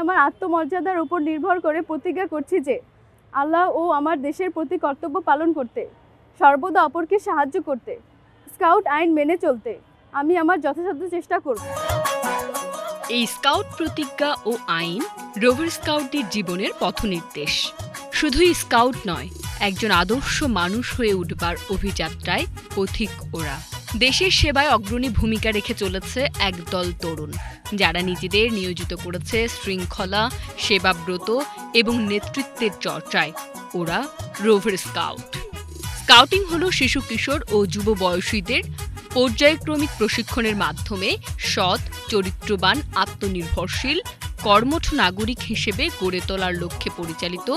আমার আত্মমর্যাদার উপর নির্ভর করে প্রতিজ্ঞা করছি যে আল্লাহ ও আমার দেশের প্রতি কর্তব্য পালন করতে, সর্বদা অপরকে সাহায্য করতে, স্কাউট আইন মেনে চলতে আমি আমার যথাসাধ্য চেষ্টা করব। এই স্কাউট প্রতিজ্ঞা ও আইন রোভার স্কাউটদের জীবনের পথনির্দেশ। শুধুই স্কাউট নয়, একজন আদর্শ মানুষ হয়ে উঠবার অভিযাত্রায় পথিক ওরা। দেশের সেবায় অগ্রণী ভূমিকা রেখে চলেছে একদল তরুণ, যারা নিজেদের নিয়োজিত করেছে শৃঙ্খলা, সেবাব্রত এবং নেতৃত্বের চর্চায়। ওরা রোভার স্কাউট। স্কাউটিং হলো শিশু, কিশোর ও যুব বয়সীদের পর্যায়ক্রমিক প্রশিক্ষণের মাধ্যমে সৎ, চরিত্রবান, আত্মনির্ভরশীল, কর্মঠ নাগরিক হিসেবে গড়ে তোলার লক্ষ্যে পরিচালিত,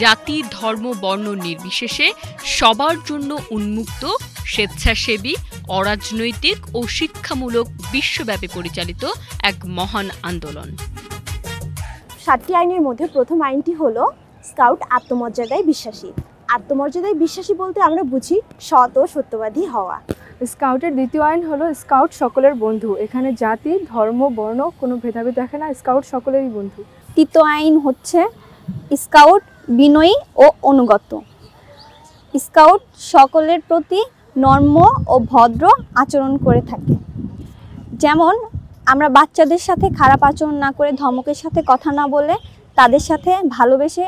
জাতি, ধর্ম, বর্ণ নির্বিশেষে সবার জন্য উন্মুক্ত, স্বেচ্ছাসেবী, অরাজনৈতিক ও শিক্ষামূলক, বিশ্বব্যাপী পরিচালিত এক মহান আন্দোলন। 7টি আইনের মধ্যে প্রথম আইনটি হলো স্কাউট আত্মমর্যাদায় বিশ্বাসী। আত্মমর্যাদায় বিশ্বাসী বলতে আমরা বুঝি সৎ ও সত্যবাদী হওয়া। স্কাউটের দ্বিতীয় আইন হলো স্কাউট সকলের বন্ধু। এখানে জাতি, ধর্ম, বর্ণ কোনো ভেদাভেদ দেখে না, স্কাউট সকলেরই বন্ধু। তৃতীয় আইন হচ্ছে স্কাউট বিনয়ী ও অনুগত। স্কাউট সকলের প্রতি নম্র ও ভদ্র আচরণ করে থাকে। যেমন আমরা বাচ্চাদের সাথে খারাপ আচরণ না করে, ধমকের সাথে কথা না বলে তাদের সাথে ভালোবেসে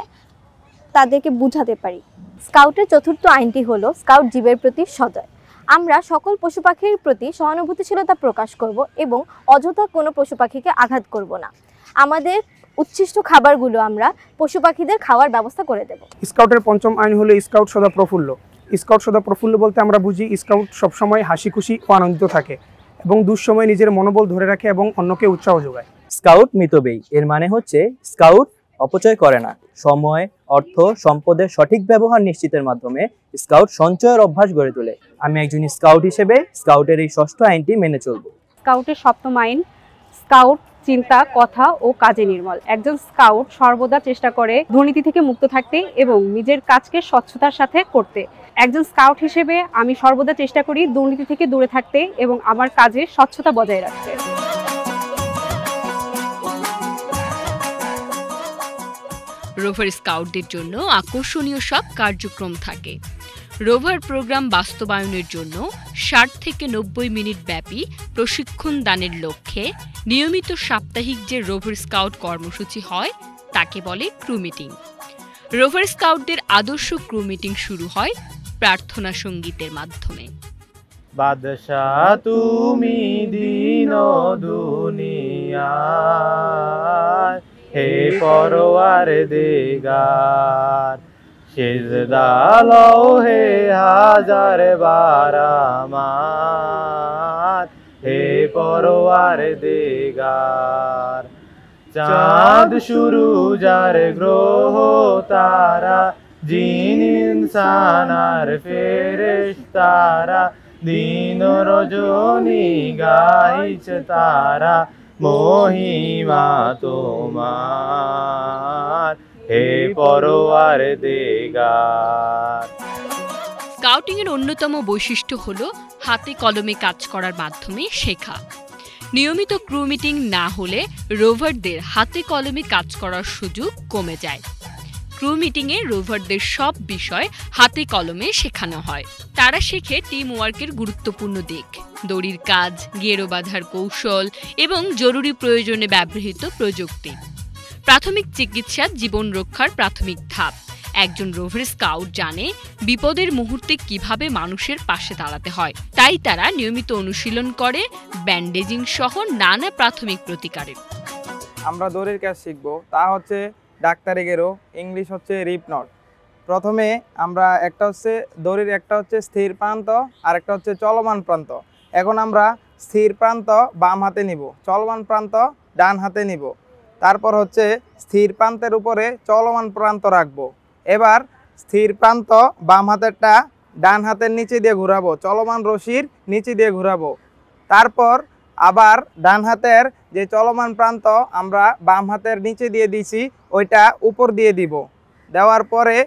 তাদেরকে বুঝাতে পারি। স্কাউটের চতুর্থ আইনটি হলো স্কাউট জীবের প্রতি সদয়। আমরা সকল পশু পাখির প্রতি সহানুভূতিশীলতা প্রকাশ করব এবং অযথা কোনো পশু পাখিকে আঘাত করব না। আমাদের উচ্ছিষ্ট খাবারগুলো আমরা পশু পাখিদের খাওয়ার ব্যবস্থা করে দেব। স্কাউটের পঞ্চম আইন হলো স্কাউট সদা প্রফুল্ল। স্কাউট সদা প্রফুল্ল বলতে আমরা বুঝি স্কাউট সবসময় হাসি খুশি ও আনন্দিত থাকে এবং দুঃসময়ে নিজের মনোবল ধরে রাখে এবং অন্যকে উৎসাহ যোগায়। স্কাউট মিতব্যয়ী, এর মানে হচ্ছে স্কাউট অপচয় করে না। সময়, অর্থ, সম্পদের সঠিক ব্যবহার নিশ্চিতের মাধ্যমে স্কাউট সঞ্চয়ের অভ্যাস গড়ে তোলে। আমি একজন স্কাউট হিসেবে স্কাউটের এই 6ষ্ঠ আইনটি মেনে চলব। স্কাউটের 7ম আইন স্কাউট চিন্তা, কথা ও কাজে নির্মল। একজন স্কাউট সর্বদা চেষ্টা করে দুর্নীতি থেকে মুক্ত থাকতে এবং নিজের কাজকে স্বচ্ছতার সাথে করতে। একজন স্কাউট হিসেবে আমি সর্বদা চেষ্টা করি দুর্নীতি থেকে দূরে থাকতে এবং আমার কাজে স্বচ্ছতা বজায় রাখতে। রোভার স্কাউটদের জন্য আকর্ষণীয় সব কার্যক্রম থাকে। রোভার প্রোগ্রাম বাস্তবায়নের জন্য 60 থেকে 90 মিনিট ব্যাপী প্রশিক্ষণ দানের লক্ষ্যে নিয়মিত সাপ্তাহিক যে রোভার স্কাউট কর্মসূচি হয় তাকে বলে ক্রু মিটিং। রোভার স্কাউটদের আদর্শ ক্রু মিটিং শুরু হয় প্রার্থনা সঙ্গীতের মাধ্যমে। বাদশাহ তুমি দীন দুনিয়ায়, হে পরওয়ার দিগার, সিজদা লও হে হাজার বার আমার, হে পরওয়ার দিগার। চাঁদ সূরজ আর গ্রহ তারা, জিন ইনসান আর ফেরেশতারা, দিন রজনী গাইছে তারা মহিমা তোমার, হে পরওয়ার দিগার। স্কাউটিং এর অন্যতম বৈশিষ্ট্য হলো হাতে কলমে কাজ করার মাধ্যমে শেখা। নিয়মিত ক্রু মিটিং না হলে রোভারদের হাতে কলমে কাজ করার সুযোগ কমে যায়। ক্রু মিটিংয়ে রোভারদের সব বিষয় হাতে কলমে শেখানো হয়। তারা শেখে টিম ওয়ার্কের গুরুত্বপূর্ণ দিক, দড়ির কাজ, গেরো বাঁধার কৌশল এবং জরুরি প্রয়োজনে ব্যবহৃত প্রযুক্তি। প্রাথমিক চিকিৎসা জীবন রক্ষার প্রাথমিক ধাপ। একজন রোভার স্কাউট জানে বিপদের মুহূর্তে কিভাবে মানুষের পাশে দাঁড়াতে হয়, তাই তারা নিয়মিত অনুশীলন করে ব্যান্ডেজিং সহ নানা প্রাথমিক প্রতিকারের। আমরা দড়ির কাজ শিখবো, তা হচ্ছে ডাক্তারি গেরো, ইংলিশ হচ্ছে রিপ নট। প্রথমে আমরা একটা হচ্ছে দড়ির একটা হচ্ছে স্থির প্রান্ত আর একটা হচ্ছে চলমান প্রান্ত। এখন আমরা স্থির প্রান্ত বাম হাতে নিব, চলমান প্রান্ত ডান হাতে নিব। তারপর হচ্ছে স্থির প্রান্তের উপরে চলমান প্রান্ত রাখবো। এবার স্থির প্রান্ত বাম হাতেরটা ডান হাতের নিচে দিয়ে ঘোরাবো, চলমান রশির নিচে দিয়ে ঘোরাবো। তারপর আবার ডান হাতের যে চলমান প্রান্ত আমরা বাম হাতের নিচে দিয়ে দিছি ওইটা উপর দিয়ে দিব। দেওয়ার পরে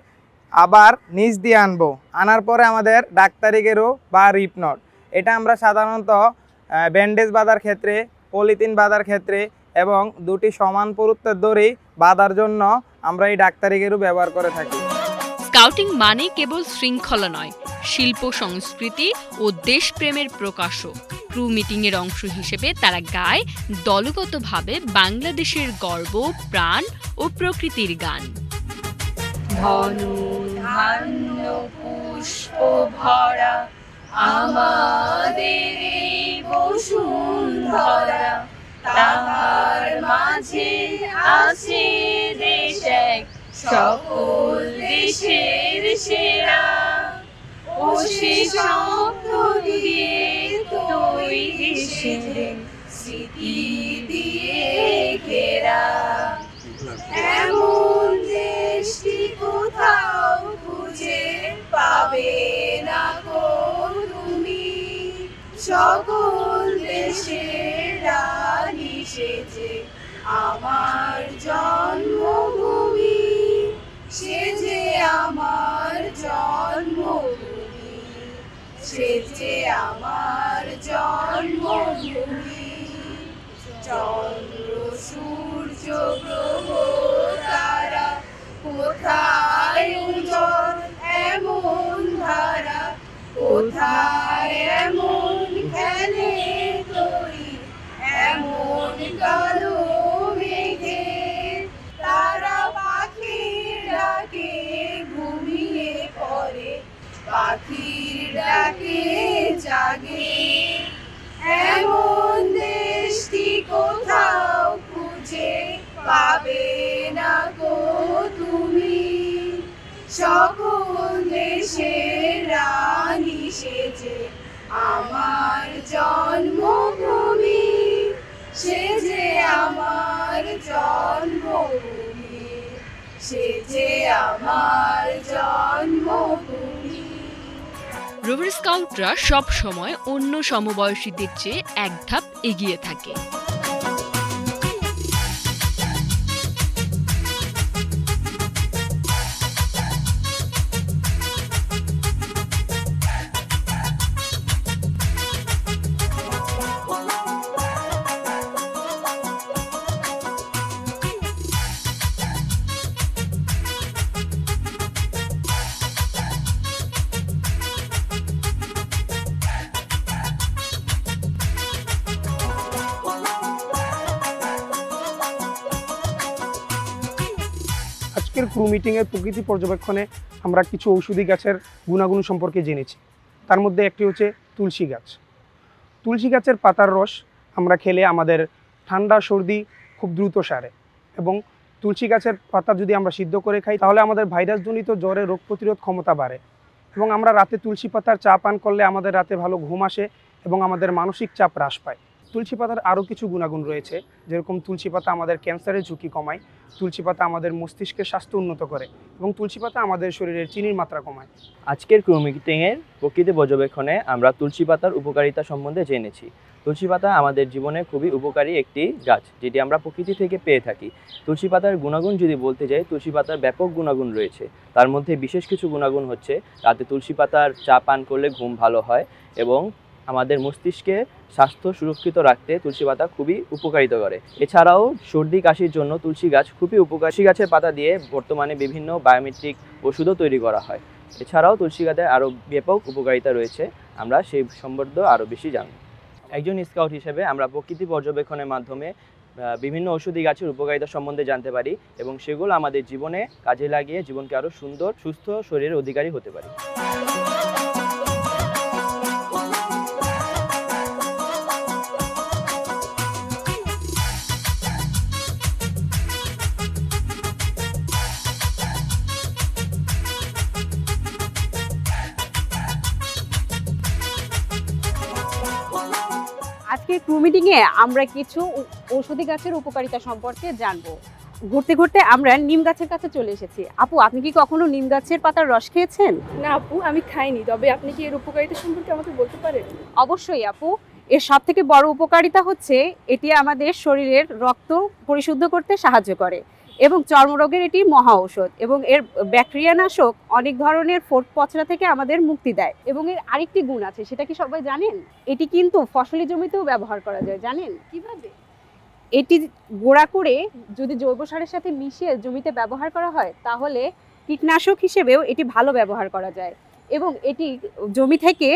আবার নিচ দিয়ে আনবো, আনার পরে আমাদের ডাক্তারি গেরো বা রিপ নট। এটা আমরা সাধারণত ব্যান্ডেজ বাঁধার ক্ষেত্রে, পলিথিন বাঁধার ক্ষেত্রে এবং দুটি সমান পুরুত্বের দড়ি বাঁধার জন্য আমরা এই ডাক্তারি গেরু ব্যবহার করে থাকি। স্কাউটিং মানে কেবল শৃঙ্খলা নয়, শিল্প সংস্কৃতি ও দেশপ্রেমের প্রকাশও। ক্রু মিটিংয়ের অংশ হিসেবে তারা গায় দলগতভাবে বাংলাদেশের গর্ব, প্রাণ ও প্রকৃতির গান। ধনুধান্য পুষ্প ভরা আমাদের বসুন্ধরা, তাহার মাঝে আছে দেশ এক, সকল দেশের সেরা। ও সে স্বপ্ন দিয়ে তৈরি স্মৃতি দিয়ে ঘেরা, এমন দেশটি কোথাও খুঁজে পাবে না গো তুমি। সকল দেশের রানী সেজে আমার জন্মভূমি, সেজে আমার জন্মভূমি, সেজে আমার জন্মভূমি। চন্দ্র সূর্য গ্রহ তারা কোথায় উজ্জ্বল এমন ধারা, কোথায় এমন খেলে তরি এমন কালো মেঘে। তারা পাখির ডাকে ঘুমিয়ে পড়ে, পাখির ডাকে জাগে, এমন দেশটি কোথাও খুঁজে পাবে না গো তুমি। সকল দেশের রানী সেজে আমার জন্মভূমি, সেজে আমার জন্মভূমি, সেজে আমার জন্মভূমি। রোভার স্কাউটরা সব সময় অন্য সমবয়সীদের চেয়ে এক ধাপ এগিয়ে থাকে। আজকের ক্রু মিটিংয়ের প্রকৃতি পর্যবেক্ষণে আমরা কিছু ঔষধি গাছের গুণাগুণ সম্পর্কে জেনেছি। তার মধ্যে একটি হচ্ছে তুলসী গাছ। তুলসী গাছের পাতার রস আমরা খেলে আমাদের ঠান্ডা সর্দি খুব দ্রুত সারে, এবং তুলসী গাছের পাতা যদি আমরা সিদ্ধ করে খাই তাহলে আমাদের ভাইরাসজনিত জ্বরে রোগ প্রতিরোধ ক্ষমতা বাড়ে। এবং আমরা রাতে তুলসী পাতার চা পান করলে আমাদের রাতে ভালো ঘুম আসে এবং আমাদের মানসিক চাপ হ্রাস পায়। তুলসী পাতার আরও কিছু গুণাগুণ রয়েছে, যেরকম তুলসী পাতা আমাদের ক্যান্সারের ঝুঁকি কমায়, তুলসী পাতা আমাদের মস্তিষ্কের স্বাস্থ্য উন্নত করে, এবং তুলসী পাতা আমাদের শরীরের চিনির মাত্রা কমায়। আজকের ক্রু মিটিংয়ের প্রকৃতি পর্যবেক্ষণে আমরা তুলসী পাতার উপকারিতা সম্বন্ধে জেনেছি। তুলসী পাতা আমাদের জীবনে খুবই উপকারী একটি গাছ, যেটি আমরা প্রকৃতি থেকে পেয়ে থাকি। তুলসী পাতার গুণাগুণ যদি বলতে যাই, তুলসী পাতার ব্যাপক গুণাগুণ রয়েছে। তার মধ্যে বিশেষ কিছু গুণাগুণ হচ্ছে, রাতে তুলসী পাতার চা পান করলে ঘুম ভালো হয়, এবং আমাদের মস্তিষ্কে স্বাস্থ্য সুরক্ষিত রাখতে তুলসী পাতা খুবই উপকারিতা করে। এছাড়াও সর্দি কাশির জন্য তুলসী গাছ খুবই উপকারী। তুলসী গাছের পাতা দিয়ে বর্তমানে বিভিন্ন বায়োমেট্রিক ওষুধও তৈরি করা হয়। এছাড়াও তুলসী গাছের আরও ব্যাপক উপকারিতা রয়েছে, আমরা সেই সম্বন্ধে আরও বেশি জানব। একজন স্কাউট হিসেবে আমরা প্রকৃতি পর্যবেক্ষণের মাধ্যমে বিভিন্ন ঔষধি গাছের উপকারিতা সম্বন্ধে জানতে পারি, এবং সেগুলো আমাদের জীবনে কাজে লাগিয়ে জীবনকে আরও সুন্দর সুস্থ শরীরের অধিকারী হতে পারি। আজকে ক্রু মিটিংয়ে আমরা কিছু ঔষধি গাছের উপকারিতা সম্পর্কে জানবো। ঘুরতে ঘুরতে আমরা নিম গাছের কাছে চলে এসেছি। আপু, আপনি কি কখনো নিম গাছের পাতার রস খেয়েছেন? না আপু, আমি খাইনি, তবে আপনি কি এর উপকারিতা সম্পর্কে আমাকে বলতে পারেন? অবশ্যই আপু, এর সব থেকে বড় উপকারিতা হচ্ছে এটি আমাদের শরীরের রক্ত পরিশুদ্ধ করতে সাহায্য করে, এবং চর্মরোগের এটি মহা ঔষধ, এবং এর ব্যাকটেরিয়া নাশক অনেক ধরনের ফোট পচরা থেকে আমাদের মুক্তি দেয়। এবং এর আরেকটি গুণ আছে, সেটা কি সবাই জানেন? এটি কিন্তু ফসলি জমিতেও ব্যবহার করা যায়, জানেন কিভাবে? এটি গুঁড়া করে যদি জৈব সারের সাথে মিশিয়ে জমিতে ব্যবহার করা হয় তাহলে কীটনাশক হিসেবেও এটি ভালো ব্যবহার করা যায় এবং এটি জমি থেকে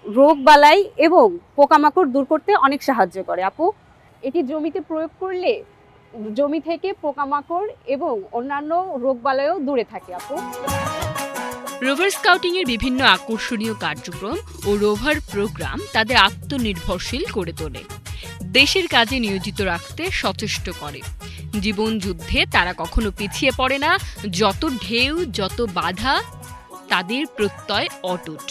রোগবালাই এবং পোকামাকড় দূর করতে অনেক সাহায্য করে আপু। এটি জমিতে প্রয়োগ করলে জমি থেকে পোকামাকড় এবং অন্যান্য রোগবালাইও দূরে থাকে আপু। রোভার স্কাউটিং এর বিভিন্ন আকর্ষণীয় কার্যক্রম ও রোভার প্রোগ্রাম তাদের আত্মনির্ভরশীল করে তোলে, দেশের কাজে নিয়োজিত রাখতে সচেষ্ট করে। জীবন যুদ্ধে তারা কখনো পিছিয়ে পড়ে না, যত ঢেউ যত বাধা তাদের প্রত্যয় অটুট।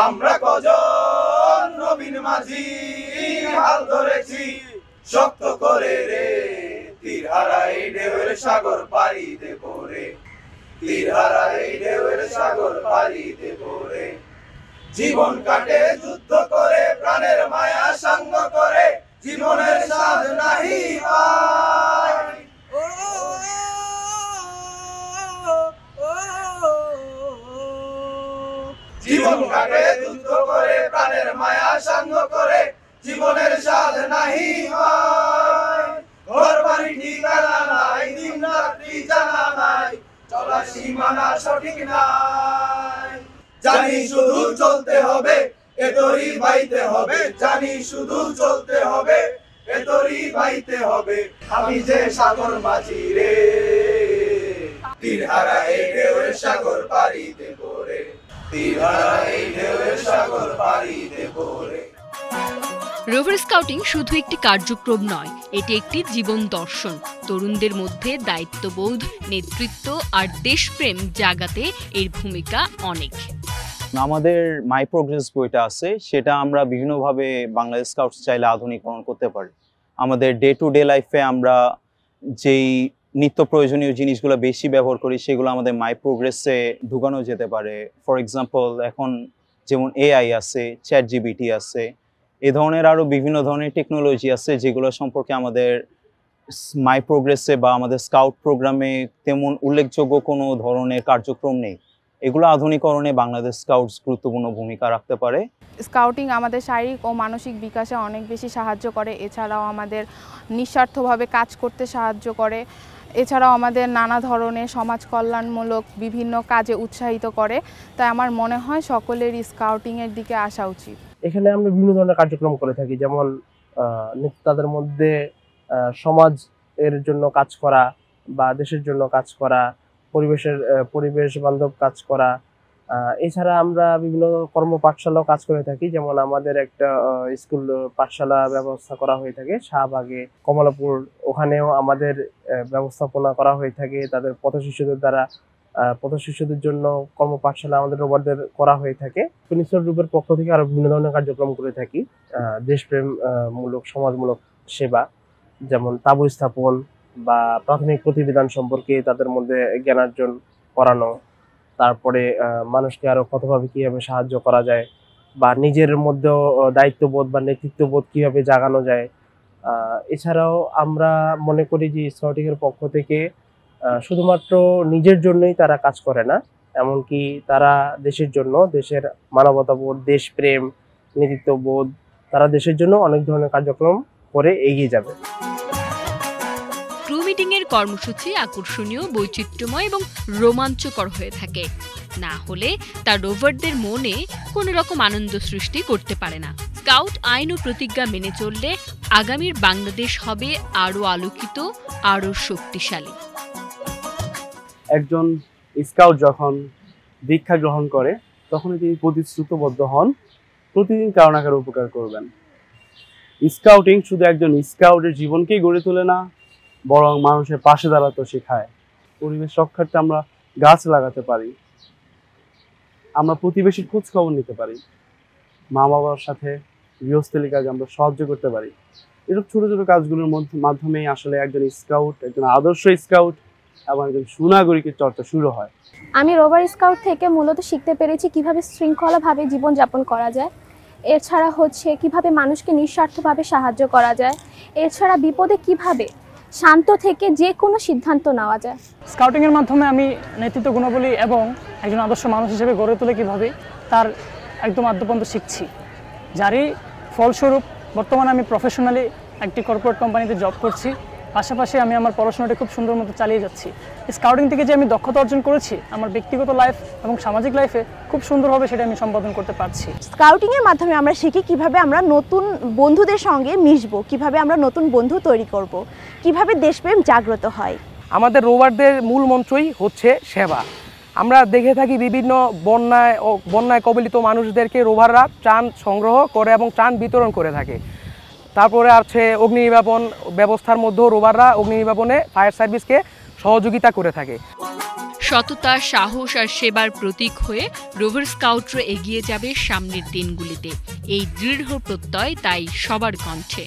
আমরা কজন নবীন মাঝি হাল ধরেছি শক্ত করে রে, তীরহারা এই ঢেউয়ের সাগর পাড়ি দেব রে, তীরহারা এই ঢেউয়ের সাগর পাড়ি দেব রে। জীবন কাটে যুদ্ধ করে, প্রাণের মায়া সঙ্গ করে, জীবনের স্বাদ নাহি পাই। জীবন কাটে যুদ্ধ করে, প্রাণের মায়া সঙ্গ করে, জীবনের স্বাদ নাহি হয়। ঘর বাড়ি ঠিকানা নাই, দিন রাত্রি জানা নাই, চলা সীমানা সঠিক নাই। জানি শুধু চলতে হবে, এতরি বাইতে হবে, জানি শুধু চলতে হবে, এতরি বাইতে হবে। আমি যে সাগর মাঝি রে, তীরহারা এই ঢেউয়ের সাগর পাড়ি দেব রে, তীরহারা এই ঢেউয়ের সাগর পাড়ি দেব রে। রোভার স্কাউটিং শুধু একটি কার্যক্রম নয়, এটি একটি জীবন দর্শন। তরুণদের মধ্যে দায়িত্ববোধ, নেতৃত্ব আর দেশপ্রেম জাগাতে এর ভূমিকা অনেক। আমাদের মাই প্রোগ্রেস বইটা আছে, সেটা আমরা বিভিন্নভাবে বাংলাদেশ স্কাউটস চাইলে আধুনিকরণ করতে পারি। আমাদের ডে টু ডে লাইফে আমরা যেই নিত্য প্রয়োজনীয় জিনিসগুলো বেশি ব্যবহার করি সেগুলো আমাদের মাই প্রোগ্রেসে ঢুকানো যেতে পারে। ফর এক্সাম্পল, এখন যেমন AI আছে, ChatGPT আছে, এই ধরনের আরও বিভিন্ন ধরনের টেকনোলজি আছে যেগুলো সম্পর্কে আমাদের মাই প্রোগ্রেসে বা আমাদের স্কাউট প্রোগ্রামে তেমন উল্লেখযোগ্য কোনো ধরনের কার্যক্রম নেই। এগুলো আধুনিকরণে বাংলাদেশ স্কাউটস গুরুত্বপূর্ণ ভূমিকা রাখতে পারে। স্কাউটিং আমাদের শারীরিক ও মানসিক বিকাশে অনেক বেশি সাহায্য করে, এছাড়াও আমাদের নিঃস্বার্থভাবে কাজ করতে সাহায্য করে, এছাড়াও আমাদের নানা ধরনের সমাজ কল্যাণমূলক বিভিন্ন কাজে উৎসাহিত করে। তাই আমার মনে হয় সকলের স্কাউটিংয়ের দিকে আসা উচিত। এখানে আমরা বিভিন্ন ধরনের কার্যক্রম করে থাকি, যেমন তাদের মধ্যে সমাজ এর জন্য কাজ করা বা দেশের জন্য কাজ করা, পরিবেশ বান্ধব কাজ করা। এছাড়া আমরা বিভিন্ন কর্ম পাঠশালাও কাজ করে থাকি, যেমন আমাদের একটা স্কুল পাঠশালা ব্যবস্থা করা হয়ে থাকে শাহবাগে, কমলাপুর, ওখানেও আমাদের ব্যবস্থাপনা করা হয়ে থাকে। তাদের পথশিশুদের জন্য কর্ম পাঠশালা আমাদের রোবটদের করা হয়ে থাকে। ফিনিশার গ্রুপের পক্ষ থেকে আরো বিভিন্ন ধরনের কার্যক্রম করে থাকি, দেশপ্রেম মূলক সমাজমূলক সেবা, যেমন তাঁবু স্থাপন বা প্রাথমিক প্রতিবিধান সম্পর্কে তাদের মধ্যে জ্ঞানার্জন করানো, তারপরে মানুষকে আরো কতভাবে কিভাবে সাহায্য করা যায় বা নিজের মধ্যেও দায়িত্ববোধ বা নেতৃত্ববোধ কিভাবে জাগানো যায়। এছাড়াও আমরা মনে করি যে স্কাউটিং এর পক্ষ থেকে শুধুমাত্র নিজের জন্যই তারা কাজ করে না, এমনকি তারা দেশের জন্য, দেশের মানবতাবোধ, দেশপ্রেম, নেতৃত্ববোধ, তারা দেশের জন্য অনেক ধরনের কার্যক্রম করে এগিয়ে যাবে। ক্রু মিটিং এর কর্মসূচি আকর্ষণীয়, বৈচিত্র্যময় এবং রোমাঞ্চকর হয়ে থাকে, না হলে তা রোভারদের মনে কোনো রকম আনন্দ সৃষ্টি করতে পারে না। স্কাউট আইন ও প্রতিজ্ঞা মেনে চললে আগামীর বাংলাদেশ হবে আরও আলোকিত, আরও শক্তিশালী। একজন স্কাউট যখন দীক্ষা গ্রহণ করে তখন তিনি প্রতিশ্রুতিবদ্ধ হন প্রতিদিন কারো না কারো উপকার করবেন। স্কাউটিং শুধু একজন স্কাউটের জীবনকেই গড়ে তোলে না, বরং মানুষের পাশে দাঁড়াতে শেখায়। পরিবেশ রক্ষার্থে আমরা গাছ লাগাতে পারি, আমরা প্রতিবেশীর খোঁজ খবর নিতে পারি, মা বাবার সাথে গৃহস্থলী কাজে আমরা সাহায্য করতে পারি। এসব ছোট ছোট কাজগুলোর মাধ্যমেই আসলে একজন স্কাউট, একজন আদর্শ স্কাউট এবং একজন সুনাগরিকের চর্চা শুরু হয়। আমি রোভার স্কাউট থেকে মূলত শিখতে পেরেছি কিভাবে শৃঙ্খলাভাবে জীবনযাপন করা যায়, এছাড়া কিভাবে মানুষকে নিঃস্বার্থভাবে সাহায্য করা যায়, এছাড়া বিপদে কিভাবে শান্ত থেকে যে কোনো সিদ্ধান্ত নেওয়া যায়। স্কাউটিংয়ের মাধ্যমে আমি নেতৃত্ব গুণাবলী এবং একজন আদর্শ মানুষ হিসেবে গড়ে তুলে কীভাবে তার একদম আদ্যপন্ত শিখছি, যারই ফলস্বরূপ বর্তমানে আমি প্রফেশনালি একটি কর্পোরেট কোম্পানিতে জব করছি। পাশাপাশি আমি আমার পড়াশোনাটা খুব সুন্দর মতো চালিয়ে যাচ্ছি। স্কাউটিং থেকে যে আমি দক্ষতা অর্জন করেছি আমার ব্যক্তিগত লাইফ এবং সামাজিক লাইফে খুব সুন্দরভাবে সেটা আমি সম্পাদন করতে পারছি। স্কাউটিংয়ের মাধ্যমে আমরা শিখি কিভাবে আমরা নতুন বন্ধুদের সঙ্গে মিশবো, কিভাবে আমরা নতুন বন্ধু তৈরি করব, কিভাবে দেশপ্রেম জাগ্রত হয়। আমাদের রোভারদের মূল মন্ত্রই হচ্ছে সেবা। আমরা দেখে থাকি বিভিন্ন বন্যায় কবলিত মানুষদেরকে রোভাররা ত্রাণ সংগ্রহ করে এবং ত্রাণ বিতরণ করে থাকে। তারপরে আছে অগ্নি নির্বাপন ব্যবস্থার মধ্যেও রোভাররা অগ্নি নির্বাপনে ফায়ার সার্ভিসকে সহযোগিতা করে থাকে। সততা, সাহস আর সেবার প্রতীক হয়ে রোভার স্কাউটরা এগিয়ে যাবে সামনের দিনগুলিতে। এই দৃঢ় প্রত্যয় তাই সবার কণ্ঠে।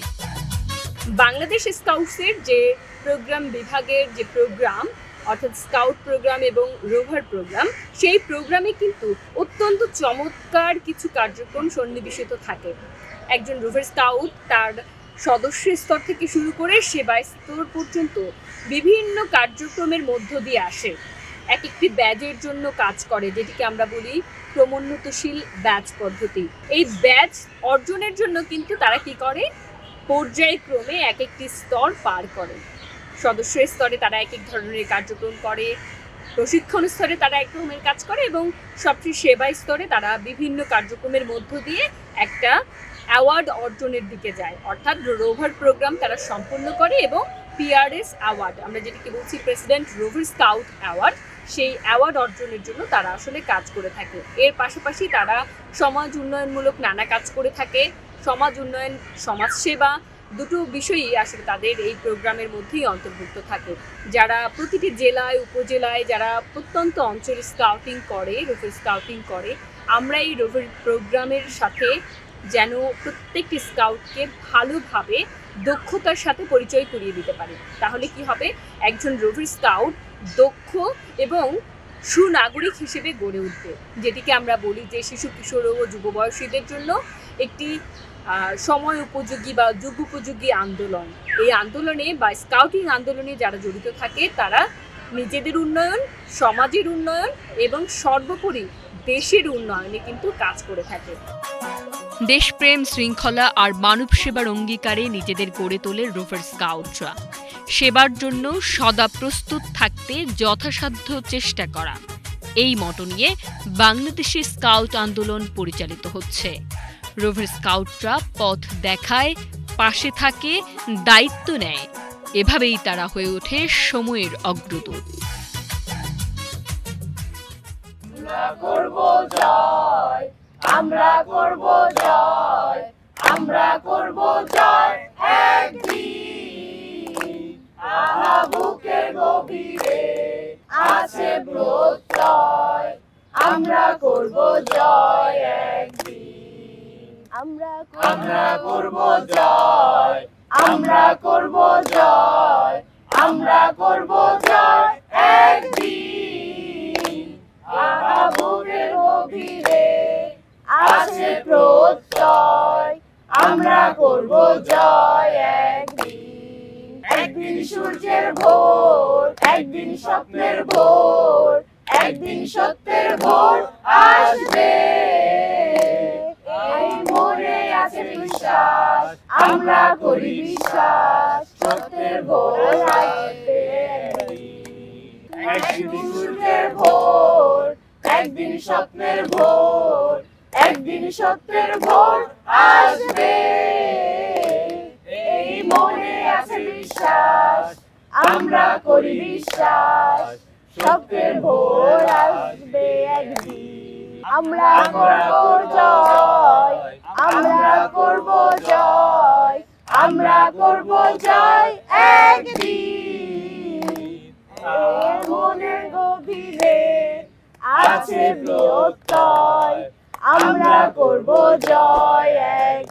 বাংলাদেশ স্কাউটসের যে প্রোগ্রাম বিভাগের যে প্রোগ্রাম অর্থাৎ স্কাউট প্রোগ্রাম এবং রোভার প্রোগ্রাম, সেই প্রোগ্রামে কিন্তু অত্যন্ত চমৎকার কিছু কার্যক্রম সন্নিবেশিত থাকে। একজন রোভার স্কাউট তার সদস্য স্তর থেকে শুরু করে সেবা স্তর পর্যন্ত বিভিন্ন কার্যক্রমের মধ্য দিয়ে আসে। এক একটি ব্যাজের জন্য কাজ করে, যেটিকে আমরা বলি ক্রমোন্নতশীল ব্যাচ পদ্ধতি। এই ব্যাচ অর্জনের জন্য কিন্তু তারা কি করে, পর্যায়ক্রমে এক একটি স্তর পার করে। সদস্য স্তরে তারা এক এক ধরনের কার্যক্রম করে, প্রশিক্ষণ স্তরে তারা এক রকমের কাজ করে এবং সবচেয়ে সেবা স্তরে তারা বিভিন্ন কার্যক্রমের মধ্য দিয়ে একটা অ্যাওয়ার্ড অর্জনের দিকে যায়। অর্থাৎ রোভার প্রোগ্রাম তারা সম্পূর্ণ করে এবং PRS অ্যাওয়ার্ড, আমরা যেটাকে বলছি প্রেসিডেন্ট রোভার স্কাউট অ্যাওয়ার্ড, সেই অ্যাওয়ার্ড অর্জনের জন্য তারা আসলে কাজ করে থাকে। এর পাশাপাশি তারা সমাজ উন্নয়নমূলক নানা কাজ করে থাকে। সমাজ উন্নয়ন, সমাজ সেবা দুটো বিষয়ই আসলে তাদের এই প্রোগ্রামের মধ্যেই অন্তর্ভুক্ত থাকে। যারা প্রতিটি জেলায় উপজেলায় যারা প্রত্যন্ত অঞ্চলে স্কাউটিং করে, রোভার স্কাউটিং করে, আমরা এই রোভার প্রোগ্রামের সাথে যেন প্রত্যেকটি স্কাউটকে ভালোভাবে দক্ষতার সাথে পরিচয় করিয়ে দিতে পারি। তাহলে কি হবে, একজন রোভার স্কাউট দক্ষ এবং সুনাগরিক হিসেবে গড়ে উঠবে, যেটিকে আমরা বলি যে শিশু কিশোর ও যুব বয়সীদের জন্য একটি সময় উপযোগী বা যুগ উপযোগী আন্দোলন। এই আন্দোলনে বা স্কাউটিং আন্দোলনে যারা জড়িত থাকে তারা নিজেদের উন্নয়ন, সমাজের উন্নয়ন এবং সর্বোপরি দেশের উন্নয়নে কিন্তু কাজ করে থাকে। দেশপ্রেম, শৃঙ্খলা আর মানব সেবার অঙ্গীকারে নিজেদের গড়ে তোলে রোভার স্কাউটরা। সেবার জন্য সদা প্রস্তুত থাকতে যথাসাধ্য চেষ্টা করা, এই মটো নিয়ে বাংলাদেশে স্কাউট আন্দোলন পরিচালিত হচ্ছে। রোভার স্কাউটরা পথ দেখায়, পাশে থাকে, দায়িত্ব নেয়। এভাবেই তারা হয়ে ওঠে সময়ের অগ্রদূত। আমরা করব জয়, আমরা করব জয় একদিন। আহা বুকের গভীরে আছে প্রত্যয়, আমরা করব জয় একদিন। আমরা করব জয়, আমরা করব জয়, আমরা করব জয় একদিন। আহা বুকের গভীরে আছে প্রত্যয়, আমরা করব জয় একদিন। একদিন সূর্যের ভোর, একদিন স্বপ্নের ভোর, একদিন সত্যের ভোর আসবে। এই মনে আছে বিশ্বাস, আমরা করি বিশ্বাস, সত্যের ভোর আসবে। একদিন সূর্যের ভোর, একদিন স্বপ্নের ভোর, একদিন সত্যের ভোর আসবে। এই মনে আছে বিশ্বাস, আমরা করি বিশ্বাস, সত্যের ভোর আসবে একদিন। আমরা করব জয়, আমরা করব জয়, আমরা করব জয় একদিন। এই মনের গভীরে আছে প্রত্যয়, আমরা করব জয় এক